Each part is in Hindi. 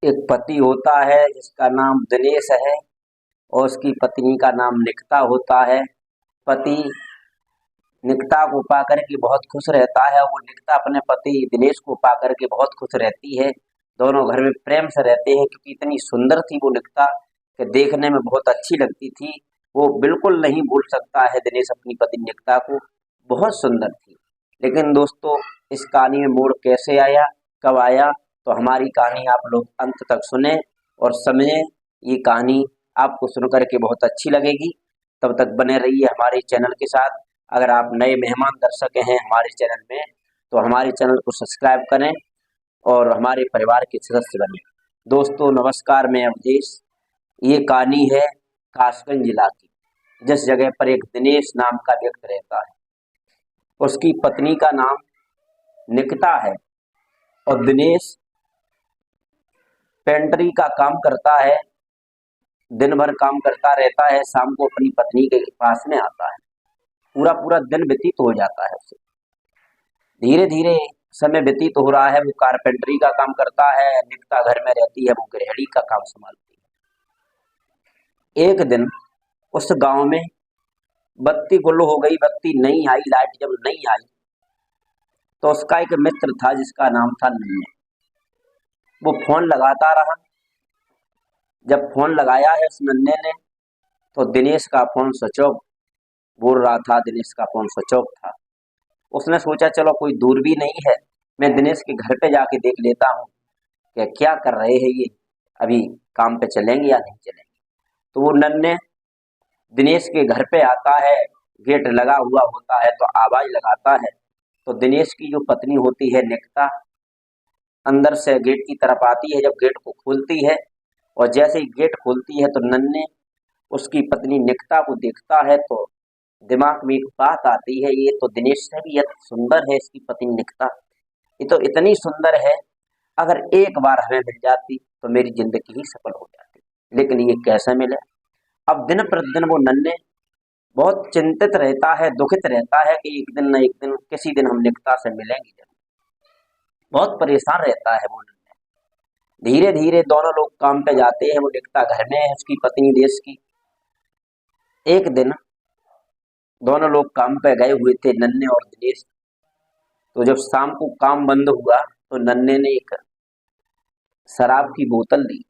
एक पति होता है जिसका नाम दिनेश है और उसकी पत्नी का नाम निकिता होता है। पति निकिता को पाकर के बहुत खुश रहता है, वो निकिता अपने पति दिनेश को पाकर के बहुत खुश रहती है। दोनों घर में प्रेम से रहते हैं क्योंकि इतनी सुंदर थी वो निकिता कि देखने में बहुत अच्छी लगती थी। वो बिल्कुल नहीं भूल सकता है दिनेश अपनी पत्नी निकिता को, बहुत सुंदर थी। लेकिन दोस्तों, इस कहानी में मोड़ कैसे आया, कब आया, तो हमारी कहानी आप लोग अंत तक सुने और समझें। ये कहानी आपको सुन करके बहुत अच्छी लगेगी। तब तक बने रहिए हमारे चैनल के साथ। अगर आप नए मेहमान दर्शक हैं हमारे चैनल में, तो हमारे चैनल को सब्सक्राइब करें और हमारे परिवार के सदस्य बने। दोस्तों नमस्कार, मैं अवधेश। ये कहानी है कासगंज जिला की, जिस जगह पर एक दिनेश नाम का व्यक्ति रहता है। उसकी पत्नी का नाम निकिता है और दिनेश पेंटरी का काम करता है। दिन भर काम करता रहता है, शाम को अपनी पत्नी के पास में आता है। पूरा पूरा दिन व्यतीत हो जाता है उसे। धीरे धीरे समय व्यतीत हो रहा है। वो कारपेंटरी का काम करता है, निकिता घर में रहती है, वो गृहिणी का काम संभालती है। एक दिन उस गांव में बत्ती गुल हो गई, बत्ती नहीं आई। लाइट जब नहीं आई तो उसका एक मित्र था जिसका नाम था नन्हे। वो फोन लगाता रहा। जब फोन लगाया है उस नन्हे ने, तो दिनेश का फोन स्विच ऑफ बोल रहा था। दिनेश का फोन स्विच ऑफ था। उसने सोचा चलो कोई दूर भी नहीं है, मैं दिनेश के घर पे जाके देख लेता हूँ कि क्या कर रहे हैं ये, अभी काम पे चलेंगे या नहीं चलेंगे। तो वो नन्हे दिनेश के घर पे आता है। गेट लगा हुआ होता है तो आवाज लगाता है, तो दिनेश की जो पत्नी होती है निकिता अंदर से गेट की तरफ आती है। जब गेट को खोलती है और जैसे ही गेट खोलती है तो नन्हे उसकी पत्नी निकिता को देखता है, तो दिमाग में एक बात आती है, ये तो दिनेश से भी अति सुंदर है इसकी पत्नी निकिता। ये तो इतनी सुंदर है, अगर एक बार हमें मिल जाती तो मेरी जिंदगी ही सफल हो जाती। लेकिन ये कैसे मिले। अब दिन प्रतिदिन वो नन्हे बहुत चिंतित रहता है, दुखित रहता है कि एक दिन न एक दिन किसी दिन हम निकिता से मिलेंगे जरूर। बहुत परेशान रहता है वो नन्हे। धीरे धीरे दोनों लोग काम पे जाते हैं। वो निकिता घर में है, उसकी पत्नी देश की। एक दिन दोनों लोग काम पे गए हुए थे, नन्हे और दिनेश। तो जब शाम को काम बंद हुआ तो नन्हे ने एक शराब की बोतल ली,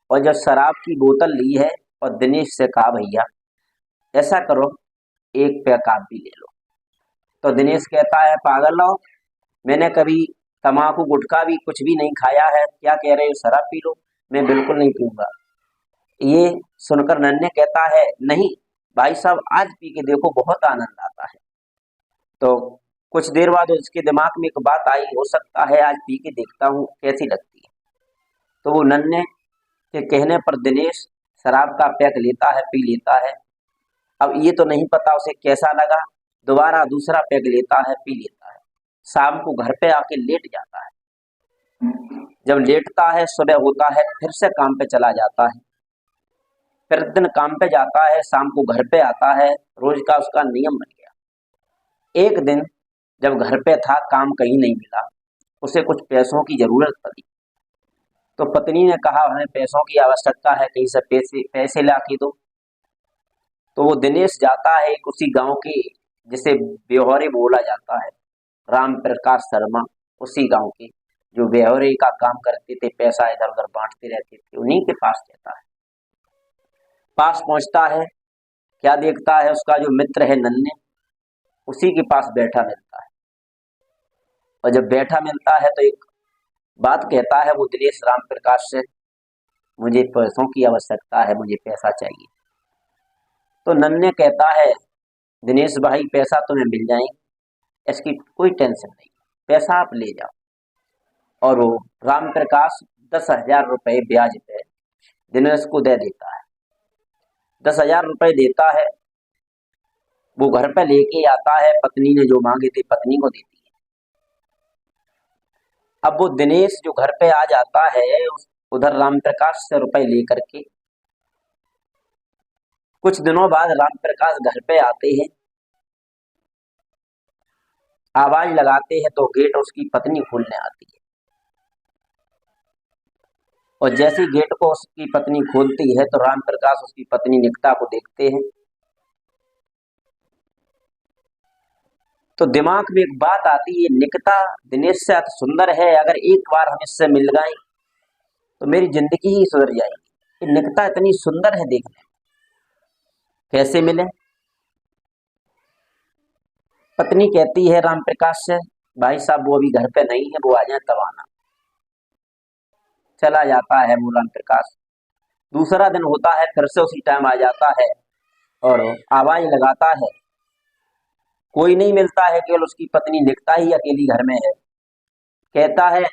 और जब शराब की बोतल ली है और दिनेश से कहा भैया ऐसा करो, एक पैक आप भी ले लो। तो दिनेश कहता है पागल हो, मैंने कभी तम्बाकू गुटखा भी कुछ भी नहीं खाया है, क्या कह रहे हो शराब पी लो, मैं बिल्कुल नहीं पीऊंगा। ये सुनकर नन्हे कहता है नहीं भाई साहब, आज पी के देखो, बहुत आनंद आता है। तो कुछ देर बाद उसके दिमाग में एक बात आई, हो सकता है आज पी के देखता हूँ कैसी लगती है। तो वो नन्हे के कहने पर दिनेश शराब का पैक लेता है, पी लेता है। अब ये तो नहीं पता उसे कैसा लगा, दोबारा दूसरा पैक लेता है, पी लेता है। शाम को घर पे आके लेट जाता है। जब लेटता है सुबह होता है, फिर से काम पे चला जाता है। फिर दिन काम पे जाता है, शाम को घर पे आता है। रोज का उसका नियम बन गया। एक दिन जब घर पे था, काम कहीं नहीं मिला, उसे कुछ पैसों की जरूरत पड़ी। तो पत्नी ने कहा हमें पैसों की आवश्यकता है, कहीं से पैसे पैसे ला के दो। तो वो दिनेश जाता है एक उसी गांव के, जिसे ब्यौरे बोला जाता है, राम प्रकाश शर्मा, उसी गांव के जो ब्यौरे का काम करते थे, पैसा इधर उधर बांटते रहते थे, उन्हीं के पास जाता है। पास पहुंचता है, क्या देखता है, उसका जो मित्र है नन्हे, उसी के पास बैठा मिलता है। और जब बैठा मिलता है तो एक बात कहता है वो दिनेश राम प्रकाश से, मुझे पैसों की आवश्यकता है, मुझे पैसा चाहिए। तो नन्हे कहता है दिनेश भाई पैसा तुम्हें मिल जाएंगे, इसकी कोई टेंशन नहीं, पैसा आप ले जाओ। और वो राम प्रकाश 10,000 रुपए ब्याज पे दिनेश को दे देता है। 10,000 रुपए देता है, वो घर पे लेके आता है। पत्नी ने जो मांगे थे पत्नी को देती है। अब वो दिनेश जो घर पे आ जाता है, उधर राम प्रकाश से रुपए लेकर के, कुछ दिनों बाद राम प्रकाश घर पे आते हैं, आवाज लगाते हैं तो गेट उसकी पत्नी खोलने आती है। और जैसे ही गेट को उसकी पत्नी खोलती है तो राम प्रकाश उसकी पत्नी निकिता को देखते हैं। तो दिमाग में एक बात आती है, निकिता दिनेश से अति सुंदर है, अगर एक बार हम इससे मिल गए तो मेरी जिंदगी ही सुधर जाएगी। ये निकिता इतनी सुंदर है देखने में, कैसे मिले? पत्नी कहती है राम प्रकाश से, भाई साहब वो अभी घर पे नहीं है, वो आ जाए तब आना। चला जाता है वो राम प्रकाश। दूसरा दिन होता है, फिर से उसी टाइम आ जाता है और आवाज लगाता है। कोई नहीं मिलता है, केवल उसकी पत्नी निकिता ही अकेली घर में है। कहता है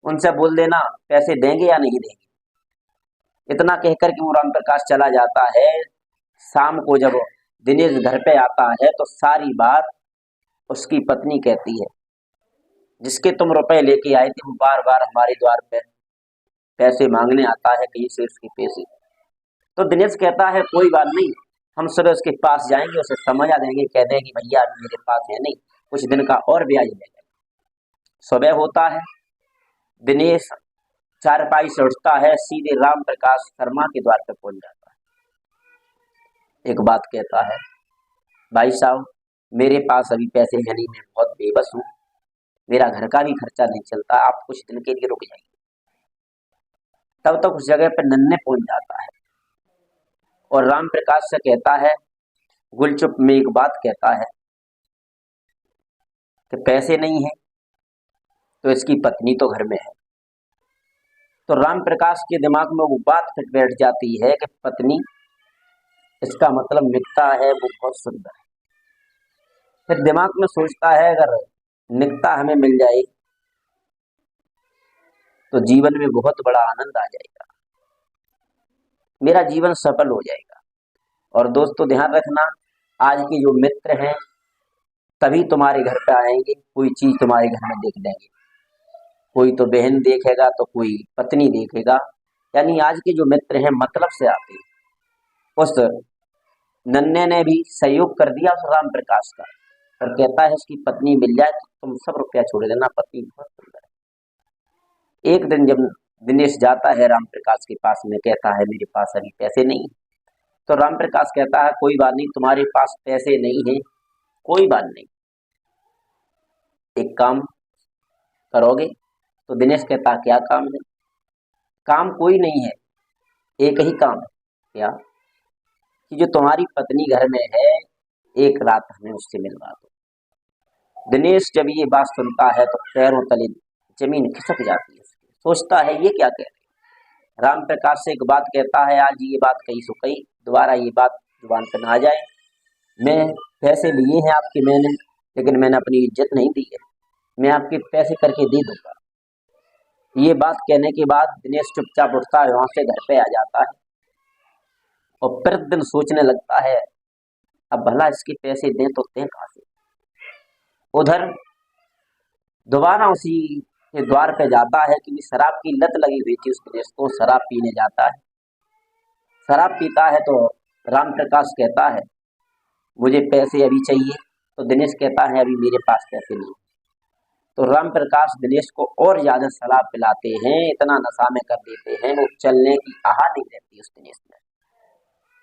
उनसे बोल देना पैसे देंगे या नहीं देंगे। इतना कहकर के वो राम प्रकाश चला जाता है। शाम को जब दिनेश घर पे आता है तो सारी बात उसकी पत्नी कहती है, जिसके तुम रुपए लेके आए थे वो बार बार हमारे द्वार पे पैसे मांगने आता है, कहीं से उसके पैसे। तो दिनेश कहता है कोई बात नहीं, हम सुबह उसके पास जाएंगे, उसे समझा देंगे, कह देंगे कि भैया अभी मेरे पास है नहीं, कुछ दिन का और ब्याज ले लेंगे। सुबह होता है, दिनेश चारपाई से उठता है, सीधे राम प्रकाश शर्मा के द्वार पे पहुंच जाता है। एक बात कहता है, भाई साहब मेरे पास अभी पैसे है नहीं, मैं बहुत बेबस हूँ, मेरा घर का भी खर्चा नहीं चलता, आप कुछ दिन के लिए रुक जाइए। तब तक उस जगह पर नन्हे पहुंच जाता है और राम प्रकाश से कहता है, गुलचुप में एक बात कहता है कि पैसे नहीं है तो इसकी पत्नी तो घर में है। तो राम प्रकाश के दिमाग में वो बात फिट बैठ जाती है कि पत्नी, इसका मतलब निकिता है, वो बहुत सुंदर है। फिर दिमाग में सोचता है अगर निकिता हमें मिल जाए तो जीवन में बहुत बड़ा आनंद आ जाएगा, मेरा जीवन सफल हो जाएगा। और दोस्तों ध्यान रखना, आज के जो मित्र हैं तभी तुम्हारे घर पे आएंगे, कोई चीज तुम्हारे घर में देख लेंगे, कोई तो बहन देखेगा तो कोई पत्नी देखेगा। यानी आज के जो मित्र हैं मतलब से आते हैं। उस नन्हे ने भी सहयोग कर दिया उस राम प्रकाश का और कहता है उसकी पत्नी मिल जाए तो तुम सब रुपया छोड़ देना, पत्नी बहुत सुंदर है। एक दिन जब दिनेश जाता है राम प्रकाश के पास में, कहता है मेरे पास अभी पैसे नहीं। तो राम प्रकाश कहता है कोई बात नहीं, तुम्हारे पास पैसे नहीं है कोई बात नहीं, एक काम करोगे? तो दिनेश कहता क्या काम है? काम कोई नहीं है, एक ही काम है। क्या? कि जो तुम्हारी पत्नी घर में है, एक रात हमें उससे मिलवा दो। दिनेश जब ये बात सुनता है तो पैरों तले जमीन खिसक जाती है। सोचता है ये क्या कह रहे। राम प्रकाश से एक बात कहता है, आज ये बात कही सो कही, दोबारा ये बात जुबान पर ना आ जाए। मैं पैसे लिए हैं आपके मैंने, लेकिन मैंने अपनी इज्जत नहीं दी है, मैं आपके पैसे करके दे दूंगा। ये बात कहने के बाद दिनेश चुपचाप उठता है, वहां से घर पे आ जाता है और प्रतिदिन सोचने लगता है अब भला इसके पैसे दें तो दें कहां से। उधर दोबारा उसी के द्वार पे जाता है कि शराब की लत लगी हुई थी उस दिनेश को, शराब पीने जाता है। शराब पीता है तो राम प्रकाश कहता है मुझे पैसे अभी चाहिए। तो दिनेश कहता है अभी मेरे पास पैसे नहीं। तो राम प्रकाश दिनेश को और ज्यादा शराब पिलाते हैं, इतना नशा में कर देते हैं, वो चलने की आह नहीं रहती उस दिनेश में।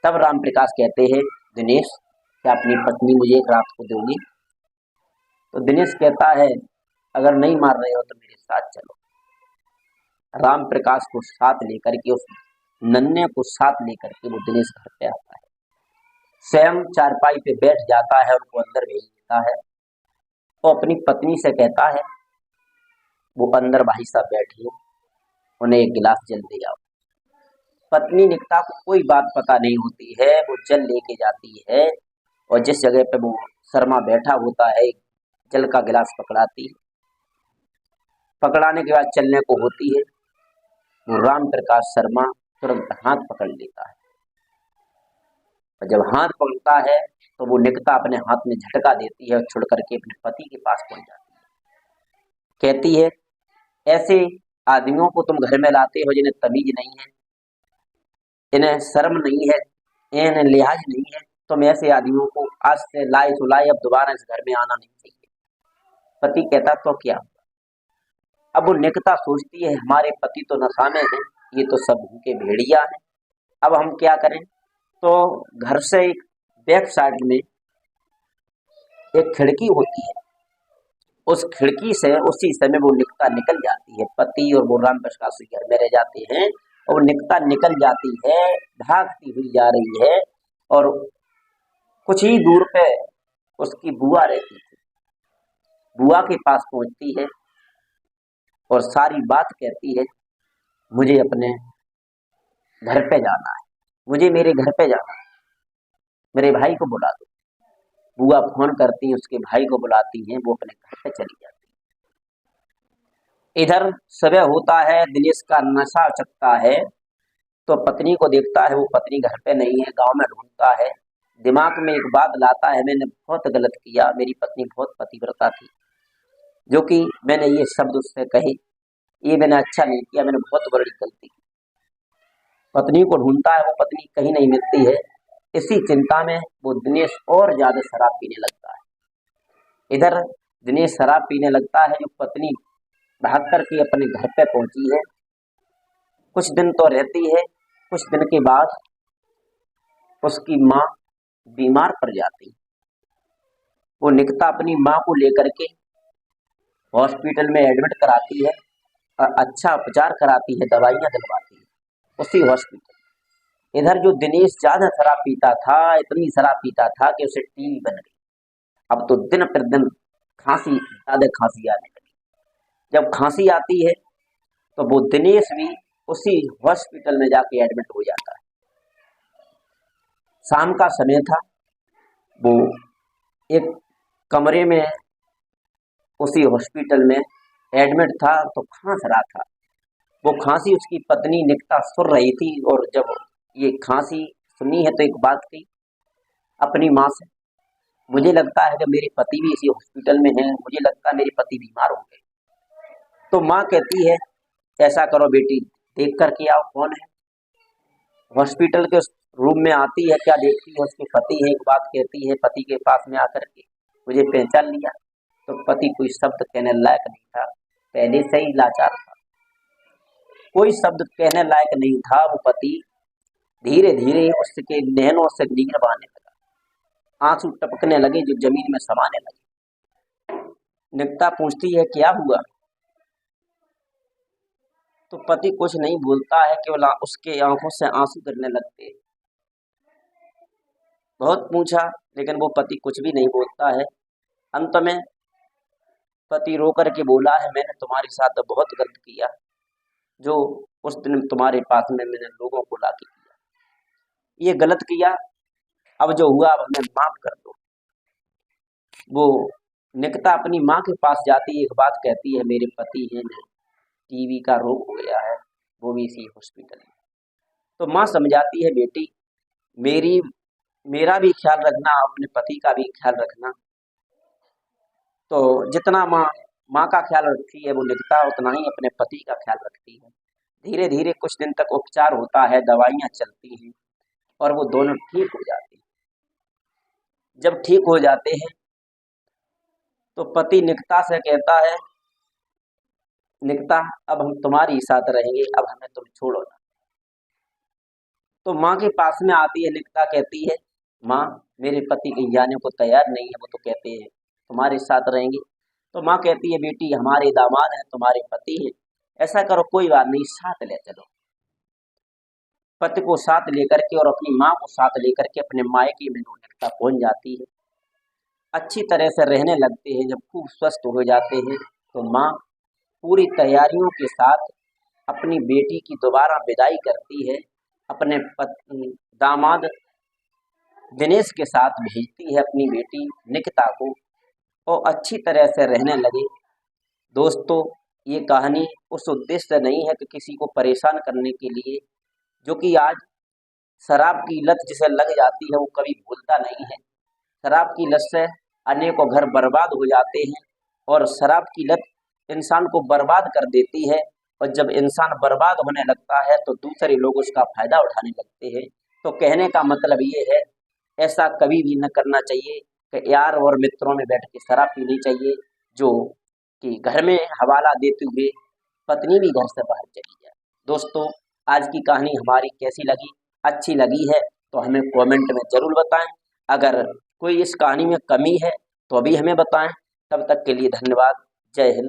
तब राम प्रकाश कहते हैं दिनेश क्या अपनी पत्नी मुझे एक रात को दोगी? तो दिनेश कहता है अगर नहीं मार रहे हो तो मेरे साथ चलो। राम प्रकाश को साथ लेकर के, उस नन्हे को साथ लेकर के वो दिनेश घर पे आता है, स्वयं चारपाई पे बैठ जाता है, उनको अंदर भेज देता है। तो अपनी पत्नी से कहता है वो अंदर भाई साहब बैठिए, उन्हें एक गिलास जल दे आओ। पत्नी निकिता को कोई बात पता नहीं होती है, वो जल लेके जाती है और जिस जगह पे वो शर्मा बैठा होता है जल का गिलास पकड़ाती है। पकड़ाने के बाद चलने को होती है, वो राम प्रकाश शर्मा तुरंत हाथ पकड़ लेता है और जब हाथ पकड़ता है तो वो निकिता अपने हाथ में झटका देती है और छुड़ करके अपने पति के पास पहुंच जाती है। कहती है ऐसे आदमियों को तुम घर में लाते हो जिन्हें तमीज नहीं है, इन्हें शर्म नहीं है, इन्हें लिहाज नहीं है, तुम ऐसे आदमियों को आज से लाए सुलाए अब दोबारा इस घर में आना नहीं चाहिए। पति कहता तो क्या? अब वो निकिता सोचती है हमारे पति तो नशा में है, ये तो सब के भेड़िया हैं। अब हम क्या करें? तो घर से एक बैक साइड में एक खिड़की होती है, उस खिड़की से उसी समय वो निकता निकल जाती है। पति और वो राम प्रकाश घर में रह जाते हैं और वो निकता निकल जाती है, भागती हुई जा रही है। और कुछ ही दूर पे उसकी बुआ रहती थी। बुआ के पास पहुंचती है और सारी बात कहती है, मुझे अपने घर पे जाना है, मुझे मेरे घर पे जाना है, मेरे भाई को बुला दो। बुआ फोन करती है, उसके भाई को बुलाती हैं, वो अपने घर पे चली जाती है। इधर सुबह होता है, दिनेश का नशा चढ़ता है, तो पत्नी को देखता है, वो पत्नी घर पे नहीं है, गांव में ढूंढता है। दिमाग में एक बात लाता है, मैंने बहुत गलत किया, मेरी पत्नी बहुत पतिव्रता थी, जो कि मैंने ये शब्द उससे कहे, ये मैंने अच्छा नहीं किया, मैंने बहुत बड़ी गलती की। पत्नी को ढूंढता है, वो पत्नी कहीं नहीं मिलती है। इसी चिंता में वो दिनेश और ज्यादा शराब पीने लगता है। इधर दिनेश शराब पीने लगता है, जो पत्नी भाग करके अपने घर पे पहुंची है। कुछ दिन तो रहती है, कुछ दिन के बाद उसकी माँ बीमार पड़ जाती है। वो निकिता अपनी माँ को लेकर के हॉस्पिटल में एडमिट कराती है और अच्छा उपचार कराती है, दवाइयाँ दिलवाती है उसी हॉस्पिटल। इधर जो दिनेश ज्यादा शराब पीता था, इतनी शराब पीता था कि उसे टीबी बन गई। अब तो दिन पर दिन खांसी, ज्यादा खांसी आने लगी। जब खांसी आती है तो वो दिनेश भी उसी हॉस्पिटल में जाके एडमिट हो जाता है। शाम का समय था, वो एक कमरे में उसी हॉस्पिटल में एडमिट था, तो खांस रहा था। वो खांसी उसकी पत्नी निकिता सुन रही थी, और जब ये खांसी सुनी है तो एक बात कही अपनी माँ से, मुझे लगता है कि मेरे पति भी इसी हॉस्पिटल में हैं, मुझे लगता है मेरे पति बीमार हो गए। तो माँ कहती है, ऐसा करो बेटी, देख करके आओ कौन है। हॉस्पिटल के रूम में आती है, क्या देखती है, उसके पति है। एक बात कहती है पति के पास में आकर के, मुझे पहचान लिया। तो पति कोई शब्द कहने लायक नहीं था, पहले से ही लाचार था, कोई शब्द कहने लायक नहीं था। वो पति धीरे धीरे उसके नैनों से नीर बहने लगा, आंसू टपकने लगे जो जमीन में समाने लगे। निकिता पूछती है, क्या हुआ? तो पति कुछ नहीं बोलता है, केवल उसके आंखों से आंसू गिरने लगते हैं। बहुत पूछा, लेकिन वो पति कुछ भी नहीं बोलता है। अंत में पति रो करके बोला है, मैंने तुम्हारे साथ बहुत गलत किया, जो उस दिन तुम्हारे पास में मैंने लोगों को लाके किया, ये गलत किया, अब जो हुआ अब हमें माफ कर दो। वो निकिता अपनी माँ के पास जाती है, एक बात कहती है, मेरे पति हैं, टीबी का रोग हो गया है, वो भी इसी हॉस्पिटल में। तो माँ समझाती है, बेटी मेरा भी ख्याल रखना, अपने पति का भी ख्याल रखना। तो जितना माँ का ख्याल रखती है वो निकिता, उतना ही अपने पति का ख्याल रखती है। धीरे धीरे कुछ दिन तक उपचार होता है, दवाइयाँ चलती हैं और वो दोनों ठीक हो जाते हैं। जब ठीक हो जाते हैं तो पति निकिता से कहता है, निकिता अब हम तुम्हारी साथ रहेंगे, अब हमें तुम छोड़ो ना। तो माँ के पास में आती है निकिता, कहती है, माँ मेरे पति कहीं जाने को तैयार नहीं है, वो तो कहते हैं तुम्हारे साथ रहेंगे। तो माँ कहती है, बेटी हमारे दामाद हैं, तुम्हारे पति हैं, ऐसा करो कोई बात नहीं, साथ ले चलो। पति को साथ लेकर के और अपनी माँ को साथ लेकर के अपने मायके में निकिता पहुंच जाती है। अच्छी तरह से रहने लगते हैं। जब खूब स्वस्थ हो जाते हैं तो माँ पूरी तैयारियों के साथ अपनी बेटी की दोबारा विदाई करती है, अपने दामाद दिनेश के साथ भेजती है अपनी बेटी निकिता को, और अच्छी तरह से रहने लगे। दोस्तों, ये कहानी उस उद्देश्य से नहीं है कि किसी को परेशान करने के लिए, जो कि आज शराब की लत जिसे लग जाती है वो कभी भूलता नहीं है। शराब की लत से अनेकों घर बर्बाद हो जाते हैं, और शराब की लत इंसान को बर्बाद कर देती है। और जब इंसान बर्बाद होने लगता है तो दूसरे लोग उसका फायदा उठाने लगते हैं। तो कहने का मतलब ये है, ऐसा कभी भी न करना चाहिए कि यार और मित्रों में बैठ के शराब पीनी चाहिए, जो कि घर में हवाला देते हुए पत्नी भी घर से बाहर चली जाए। दोस्तों, आज की कहानी हमारी कैसी लगी, अच्छी लगी है तो हमें कमेंट में ज़रूर बताएं। अगर कोई इस कहानी में कमी है तो भी हमें बताएं। तब तक के लिए धन्यवाद। जय हिंद।